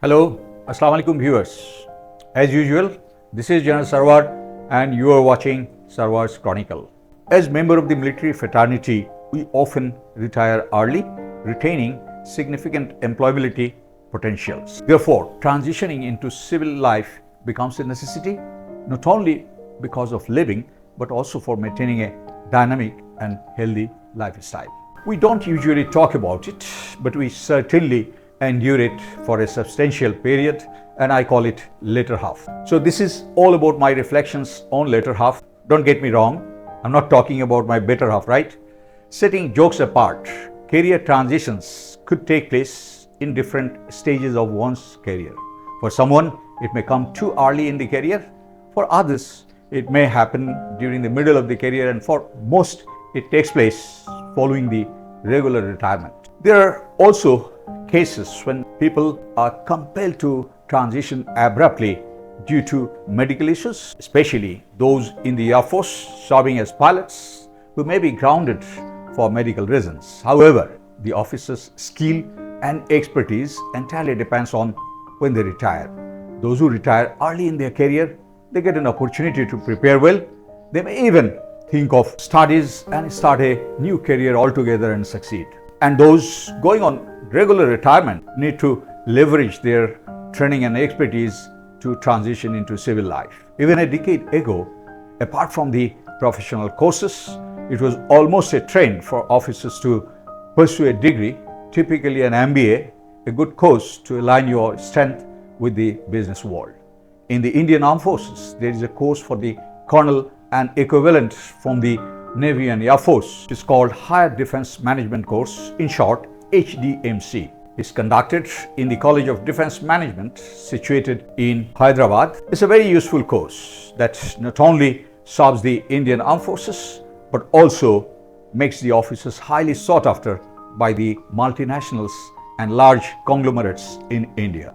Hello, Asalamaulaikum viewers. As usual, this is General Sarwar and you are watching Sarwar's Chronicle. As member of the military fraternity, we often retire early, retaining significant employability potentials. Therefore, transitioning into civil life becomes a necessity, not only because of living, but also for maintaining a dynamic and healthy lifestyle. We don't usually talk about it, but we certainly endure it for a substantial period, and I call it later half. So this is all about my reflections on later half. Don't get me wrong, I'm not talking about my better half, right? Setting jokes apart, career transitions could take place in different stages of one's career. For someone, it may come too early in the career. For others, it may happen during the middle of the career, and for most, it takes place following the regular retirement. There are also cases when people are compelled to transition abruptly due to medical issues, especially those in the Air Force serving as pilots who may be grounded for medical reasons. However, the officer's skill and expertise entirely depends on when they retire. Those who retire early in their career, they get an opportunity to prepare well. They may even think of studies and start a new career altogether and succeed. And those going on regular retirement need to leverage their training and expertise to transition into civil life. Even a decade ago, apart from the professional courses, it was almost a trend for officers to pursue a degree, typically an MBA, a good course to align your strength with the business world. In the Indian Armed Forces, there is a course for the colonel and equivalent from the Navy and Air Force. It's called Higher Defense Management Course, in short, HDMC. It's conducted in the College of Defense Management situated in Hyderabad. It's a very useful course that not only serves the Indian Armed Forces, but also makes the officers highly sought after by the multinationals and large conglomerates in India.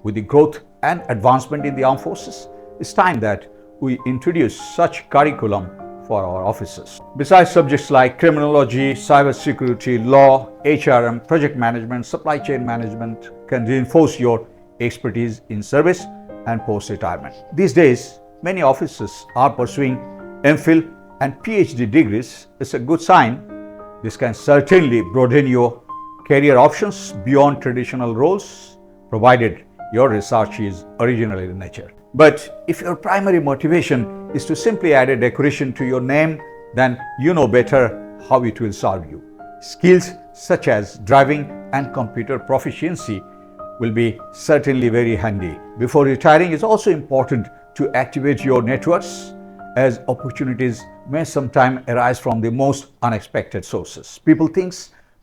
With the growth and advancement in the armed forces, it's time that we introduce such curriculum for our officers. Besides subjects like criminology, cybersecurity, law, HRM, project management, supply chain management can reinforce your expertise in service and post-retirement. These days, many officers are pursuing MPhil and PhD degrees. It's a good sign. This can certainly broaden your career options beyond traditional roles, provided your research is original in nature. But if your primary motivation is to simply add a decoration to your name, then you know better how it will serve you. Skills such as driving and computer proficiency will be certainly very handy. Before retiring, it's also important to activate your networks, as opportunities may sometime arise from the most unexpected sources. People think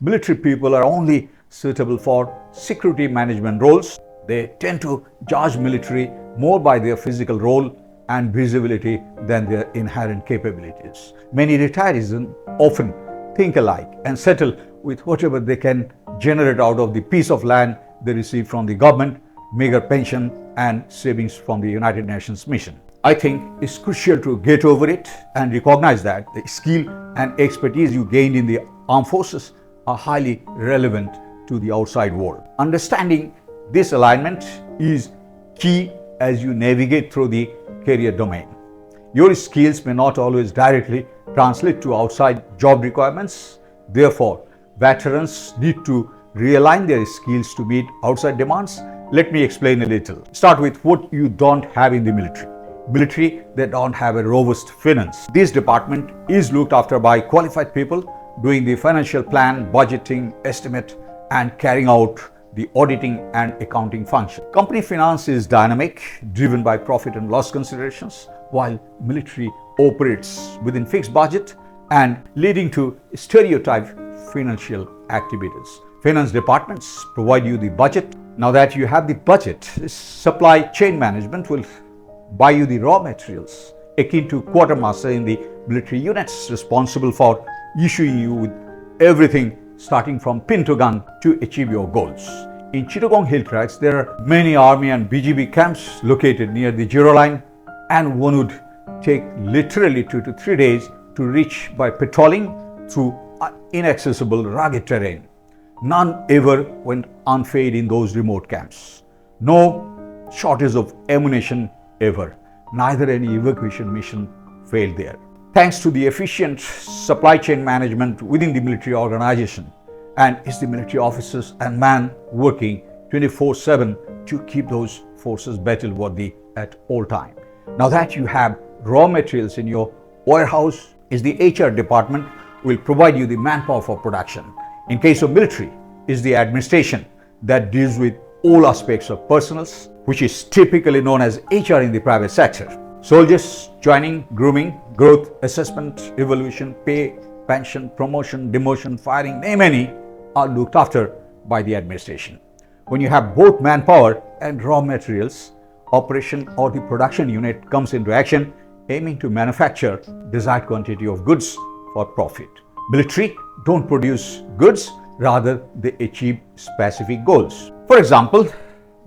military people are only suitable for security management roles. They tend to judge military more by their physical role and visibility than their inherent capabilities. Many retirees often think alike and settle with whatever they can generate out of the piece of land they receive from the government, meager pension, and savings from the United Nations mission. I think it's crucial to get over it and recognize that the skill and expertise you gained in the armed forces are highly relevant to the outside world. Understanding this alignment is key as you navigate through the career domain. Your skills may not always directly translate to outside job requirements. Therefore, veterans need to realign their skills to meet outside demands. Let me explain a little. Start with what you don't have in the military. Military, they don't have a robust finance. This department is looked after by qualified people doing the financial plan, budgeting, estimate, and carrying out the auditing and accounting function. Company finance is dynamic, driven by profit and loss considerations, while military operates within fixed budget and leading to stereotyped financial activities. Finance departments provide you the budget. Now that you have the budget, supply chain management will buy you the raw materials, akin to quartermaster in the military units, responsible for issuing you with everything starting from pin to gun to achieve your goals. In Chittagong Hill Tracts, there are many army and BGB camps located near the Zero Line, and one would take literally 2 to 3 days to reach by patrolling through inaccessible rugged terrain. None ever went unfed in those remote camps. No shortage of ammunition ever. Neither any evacuation mission failed there. Thanks to the efficient supply chain management within the military organization, and it's the military officers and men working 24/7 to keep those forces battle-worthy at all time. Now that you have raw materials in your warehouse, is the HR department will provide you the manpower for production. In case of military, is the administration that deals with all aspects of personals, which is typically known as HR in the private sector. Soldiers joining, grooming, growth, assessment, evaluation, pay, pension, promotion, demotion, firing, name any, are looked after by the administration. When you have both manpower and raw materials, operation or the production unit comes into action, aiming to manufacture desired quantity of goods for profit. Military don't produce goods, rather they achieve specific goals. For example,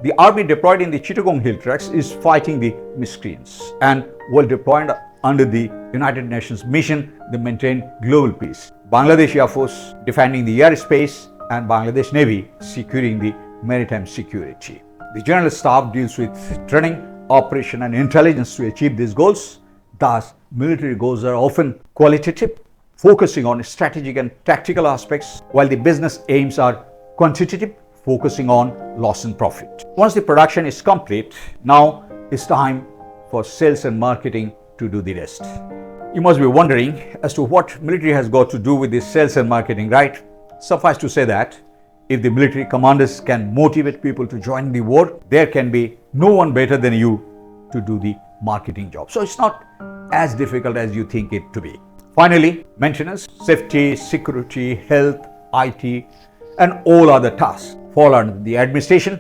the army deployed in the Chittagong hill tracts is fighting the miscreants, and while deployed under the United Nations mission, they maintain global peace. Bangladesh Air Force defending the airspace and Bangladesh Navy securing the maritime security. The General Staff deals with training, operation and intelligence to achieve these goals. Thus, military goals are often qualitative, focusing on strategic and tactical aspects, while the business aims are quantitative, focusing on loss and profit. Once the production is complete, now it's time for sales and marketing to do the rest. You must be wondering as to what military has got to do with this sales and marketing, right? Suffice to say that if the military commanders can motivate people to join the war, there can be no one better than you to do the marketing job. So it's not as difficult as you think it to be. Finally, maintenance, safety, security, health, IT, and all other tasks fall under the administration,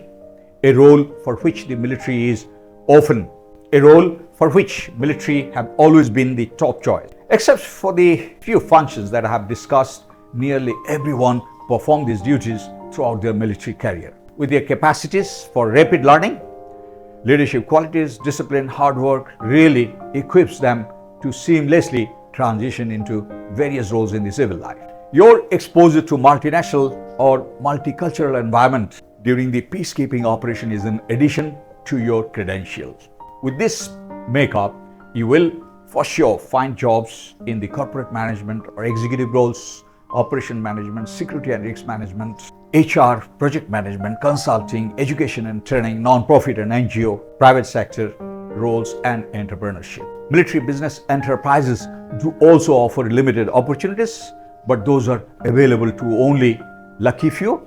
a role for which the military is often a role for which military have always been the top choice. Except for the few functions that I have discussed, nearly everyone performed these duties throughout their military career. With their capacities for rapid learning, leadership qualities, discipline, hard work really equips them to seamlessly transition into various roles in the civil life. Your exposure to multinational or multicultural environment during the peacekeeping operation is an addition to your credentials. With this makeup, you will for sure find jobs in the corporate management or executive roles, operation management, security and risk management, HR, project management, consulting, education and training, non-profit and NGO, private sector roles and entrepreneurship. Military business enterprises do also offer limited opportunities, but those are available to only lucky few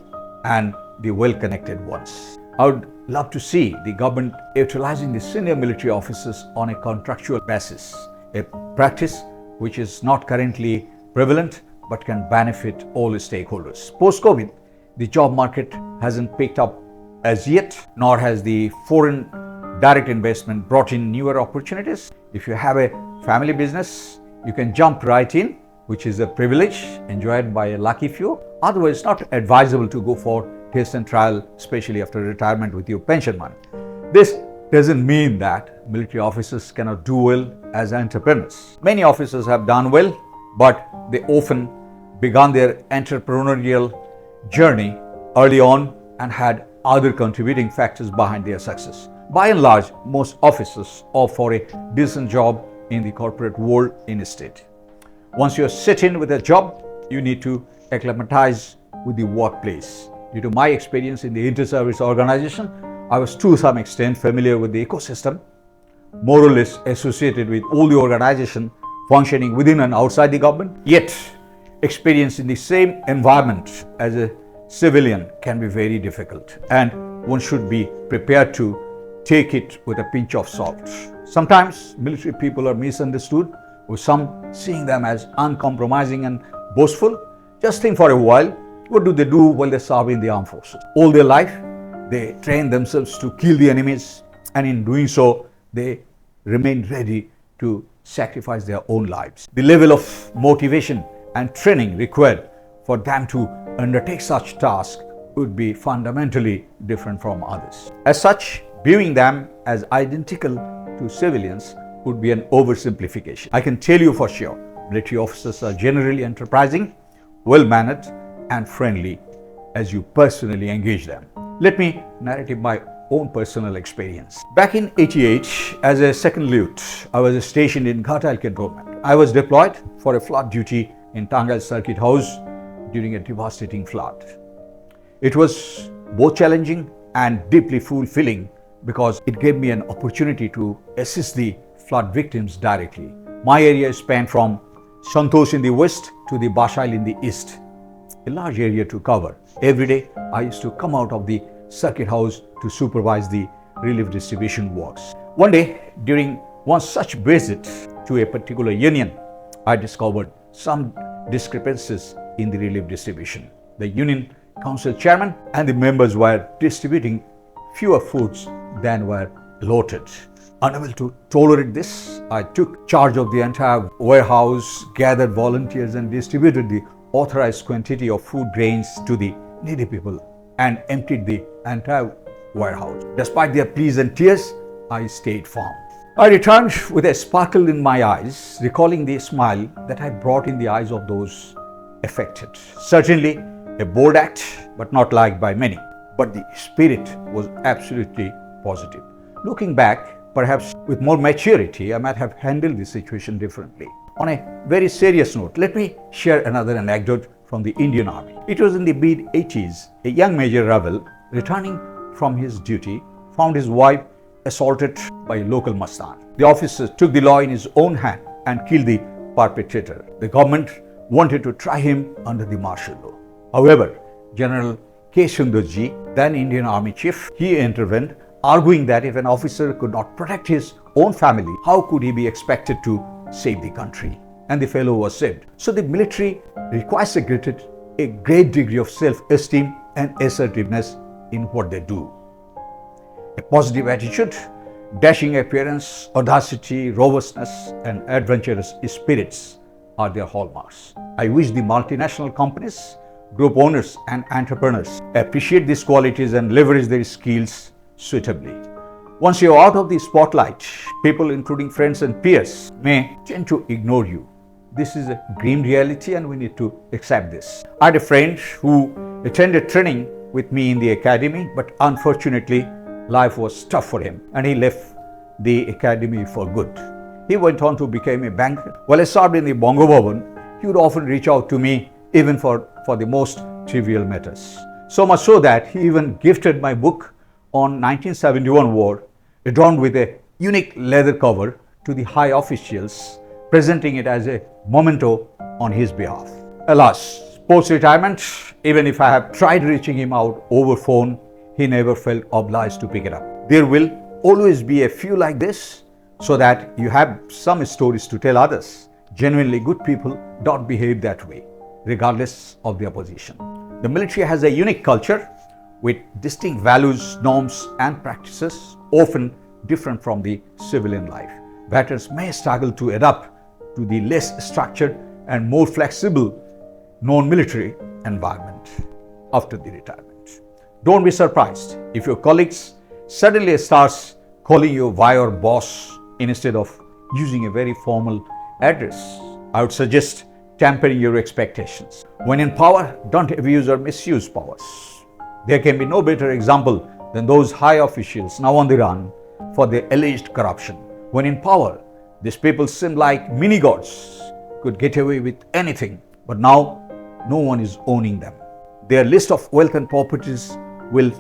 and the well-connected ones. I would love to see the government utilizing the senior military officers on a contractual basis, a practice which is not currently prevalent but can benefit all stakeholders. Post-COVID, the job market hasn't picked up as yet, nor has the foreign direct investment brought in newer opportunities. If you have a family business, you can jump right in, which is a privilege enjoyed by a lucky few. Otherwise, it's not advisable to go for test and trial, especially after retirement with your pension money. This doesn't mean that military officers cannot do well as entrepreneurs. Many officers have done well, but they often began their entrepreneurial journey early on and had other contributing factors behind their success. By and large, most officers opt for a decent job in the corporate world instead. Once you're set in with a job, you need to acclimatize with the workplace. Due to my experience in the inter-service organization, I was to some extent familiar with the ecosystem, more or less associated with all the organization functioning within and outside the government. Yet, experience in the same environment as a civilian can be very difficult, and one should be prepared to take it with a pinch of salt. Sometimes military people are misunderstood, with some seeing them as uncompromising and boastful. Just think for a while, what do they do while they serve in the armed forces? All their life, they train themselves to kill the enemies, and in doing so, they remain ready to sacrifice their own lives. The level of motivation and training required for them to undertake such tasks would be fundamentally different from others. As such, viewing them as identical to civilians would be an oversimplification. I can tell you for sure, military officers are generally enterprising, well-mannered, and friendly as you personally engage them. Let me narrate my own personal experience. Back in '88, as a second lieutenant, I was stationed in Ghatal Cantonment. I was deployed for a flood duty in Tangal Circuit House during a devastating flood. It was both challenging and deeply fulfilling because it gave me an opportunity to assist the flood victims directly. My area spanned from Santosh in the west to the Bashail in the east, a large area to cover. Every day, I used to come out of the circuit house to supervise the relief distribution works. One day, during one such visit to a particular union, I discovered some discrepancies in the relief distribution. The union council chairman and the members were distributing fewer foods than were allotted. Unable to tolerate this, I took charge of the entire warehouse, gathered volunteers and distributed the authorized quantity of food grains to the needy people and emptied the entire warehouse. Despite their pleas and tears, I stayed firm. I returned with a sparkle in my eyes, recalling the smile that I brought in the eyes of those affected. Certainly a bold act, but not liked by many. But the spirit was absolutely positive. Looking back, perhaps with more maturity, I might have handled the situation differently. On a very serious note, let me share another anecdote from the Indian Army. It was in the mid-80s. A young Major rebel, returning from his duty, found his wife assaulted by a local Mastan. The officer took the law in his own hand and killed the perpetrator. The government wanted to try him under the martial law. However, General K. Sundarji, then Indian Army Chief, he intervened, arguing that if an officer could not protect his own family, how could he be expected to save the country? And the fellow was saved. So the military requires a great degree of self-esteem and assertiveness in what they do. A positive attitude, dashing appearance, audacity, robustness, and adventurous spirits are their hallmarks. I wish the multinational companies, group owners and entrepreneurs appreciate these qualities and leverage their skills suitably. Once you're out of the spotlight, people including friends and peers may tend to ignore you. This is a grim reality and we need to accept this. I had a friend who attended training with me in the academy, but unfortunately life was tough for him and he left the academy for good. He went on to become a banker. While I served in the Bongo Bhavan, he would often reach out to me even for the most trivial matters. So much so that he even gifted my book on 1971 war, adorned with a unique leather cover, to the high officials, presenting it as a memento on his behalf. Alas, post-retirement, even if I have tried reaching him out over phone, he never felt obliged to pick it up. There will always be a few like this, so that you have some stories to tell others. Genuinely good people don't behave that way, regardless of their position. The military has a unique culture with distinct values, norms and practices, often different from the civilian life. Veterans may struggle to adapt to the less structured and more flexible non-military environment after the retirement. Don't be surprised if your colleagues suddenly starts calling you via or boss instead of using a very formal address. I would suggest tempering your expectations. When in power, don't abuse or misuse powers. There can be no better example than those high officials now on the run for their alleged corruption. When in power, these people seem like mini-gods, could get away with anything, but now no one is owning them. Their list of wealth and properties will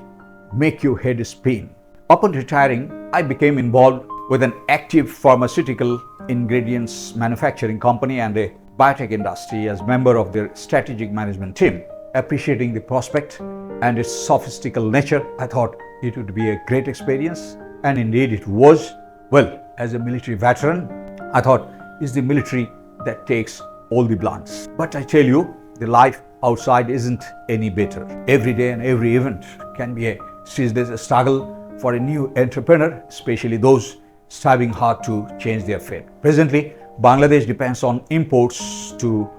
make your head spin. Upon retiring, I became involved with an active pharmaceutical ingredients manufacturing company and a biotech industry as member of their strategic management team. Appreciating the prospect and its sophistical nature, I thought it would be a great experience, and indeed it was. Well, as a military veteran, I thought it's the military that takes all the blunts. But I tell you, the life outside isn't any better. Every day and every event can be a ceaseless struggle for a new entrepreneur, especially those striving hard to change their fate. Presently, Bangladesh depends on imports to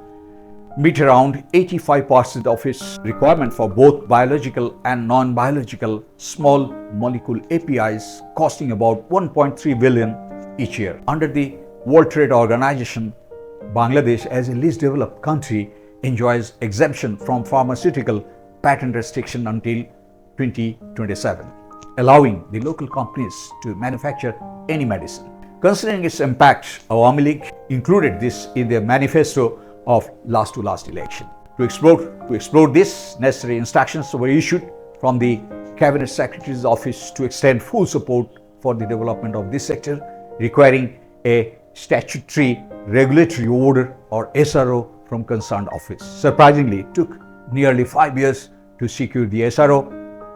meet around 85% of its requirement for both biological and non-biological small molecule APIs, costing about 1.3 billion each year. Under the World Trade Organization, Bangladesh, as a least developed country, enjoys exemption from pharmaceutical patent restriction until 2027. allowing the local companies to manufacture any medicine. Considering its impact, Awami League included this in their manifesto of last election. To explore this, necessary instructions were issued from the Cabinet Secretary's office to extend full support for the development of this sector, requiring a statutory regulatory order or SRO from concerned office. Surprisingly, it took nearly 5 years to secure the SRO,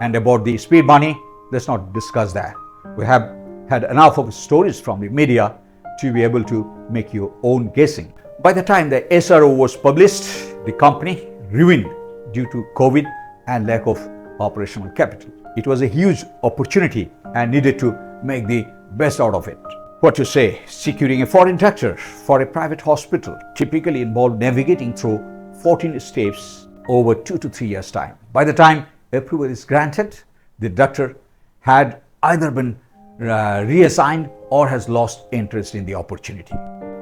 and about the speed money, let's not discuss that. We have had enough of stories from the media to be able to make your own guessing. By the time the SRO was published, the company ruined due to COVID and lack of operational capital. It was a huge opportunity and needed to make the best out of it. What to say, securing a foreign doctor for a private hospital typically involved navigating through 14 steps over 2 to 3 years' time. By the time approval is granted, the doctor had either been reassigned or has lost interest in the opportunity.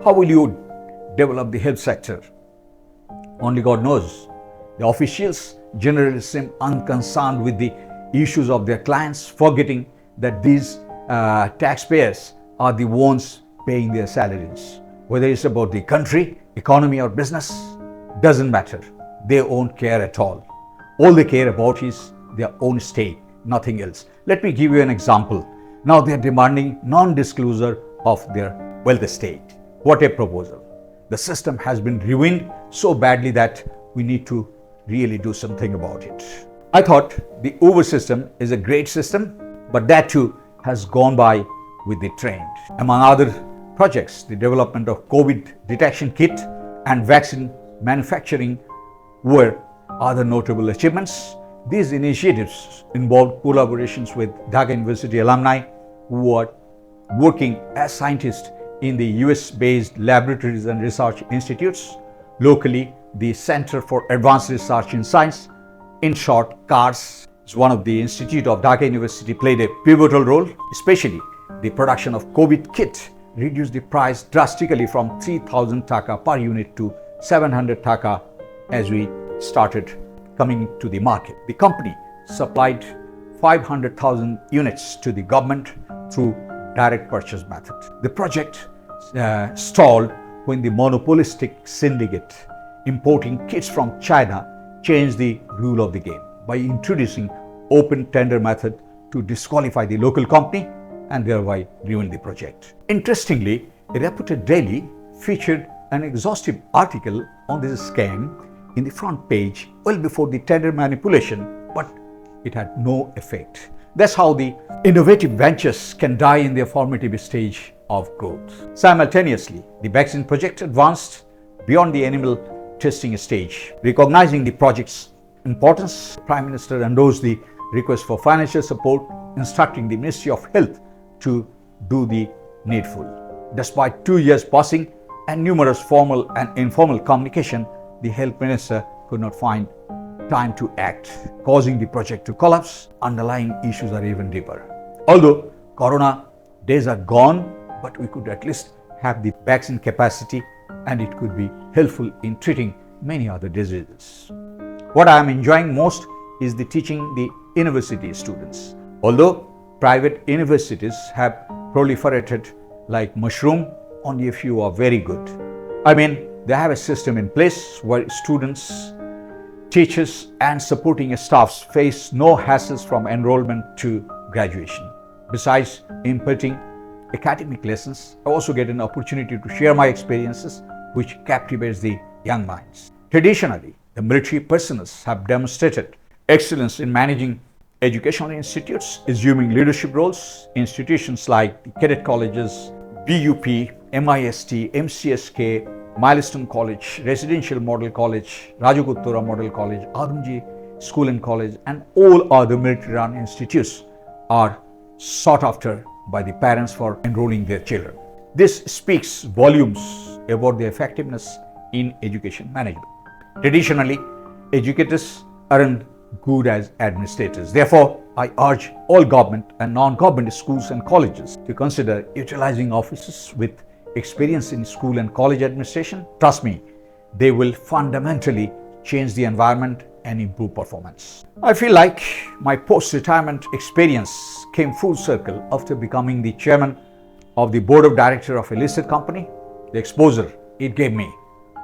How will you develop the health sector? Only God knows. The officials generally seem unconcerned with the issues of their clients, forgetting that these taxpayers are the ones paying their salaries. Whether it's about the country, economy or business, doesn't matter. They won't care at all. All they care about is their own stake, nothing else. Let me give you an example. Now they are demanding non-disclosure of their wealth estate. What a proposal. The system has been ruined so badly that we need to really do something about it. I thought the Uber system is a great system, but that too has gone by with the trend. Among other projects, the development of COVID detection kit and vaccine manufacturing were other notable achievements. These initiatives involved collaborations with Dhaka University alumni who are working as scientists in the US-based laboratories and research institutes. Locally, the Center for Advanced Research in Science, in short, CARS, is one of the institute of Dhaka University, played a pivotal role. Especially the production of COVID kit reduced the price drastically from 3,000 taka per unit to 700 taka as we started coming to the market. The company supplied 500,000 units to the government through direct purchase method. The project stalled when the monopolistic syndicate importing kits from China changed the rule of the game by introducing open tender method to disqualify the local company and thereby ruin the project. Interestingly, a reputed daily featured an exhaustive article on this scam in the front page well before the tender manipulation, but it had no effect. That's how the innovative ventures can die in their formative stage of growth. Simultaneously, the vaccine project advanced beyond the animal testing stage. Recognizing the project's importance, Prime Minister endorsed the request for financial support, instructing the Ministry of Health to do the needful. Despite 2 years passing and numerous formal and informal communication, the Health Minister could not find time to act, causing the project to collapse. Underlying issues are even deeper. Although Corona days are gone, but we could at least have the vaccine capacity and it could be helpful in treating many other diseases. What I am enjoying most is the teaching the university students. Although private universities have proliferated like mushroom, only a few are very good. I mean, they have a system in place where students, teachers and supporting staffs face no hassles from enrollment to graduation. Besides imparting academic lessons, I also get an opportunity to share my experiences, which captivates the young minds. Traditionally, the military personnel have demonstrated excellence in managing educational institutes, assuming leadership roles. Institutions like the cadet colleges, BUP, MIST, MCSK, Milestone College, Residential Model College, Rajaguttura Model College, Adamji School and College, and all other military-run institutes are sought after by the parents for enrolling their children. This speaks volumes about the effectiveness in education management. Traditionally, educators aren't good as administrators. Therefore, I urge all government and non-government schools and colleges to consider utilizing officers with experience in school and college administration. Trust me, they will fundamentally change the environment and improve performance. I feel like my post-retirement experience came full circle after becoming the chairman of the board of directors of a listed company. The exposure it gave me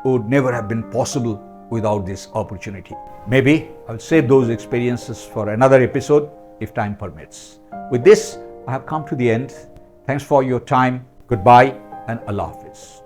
would never have been possible without this opportunity. Maybe I'll save those experiences for another episode if time permits. With this, I have come to the end. Thanks for your time. Goodbye and Allah Hafiz.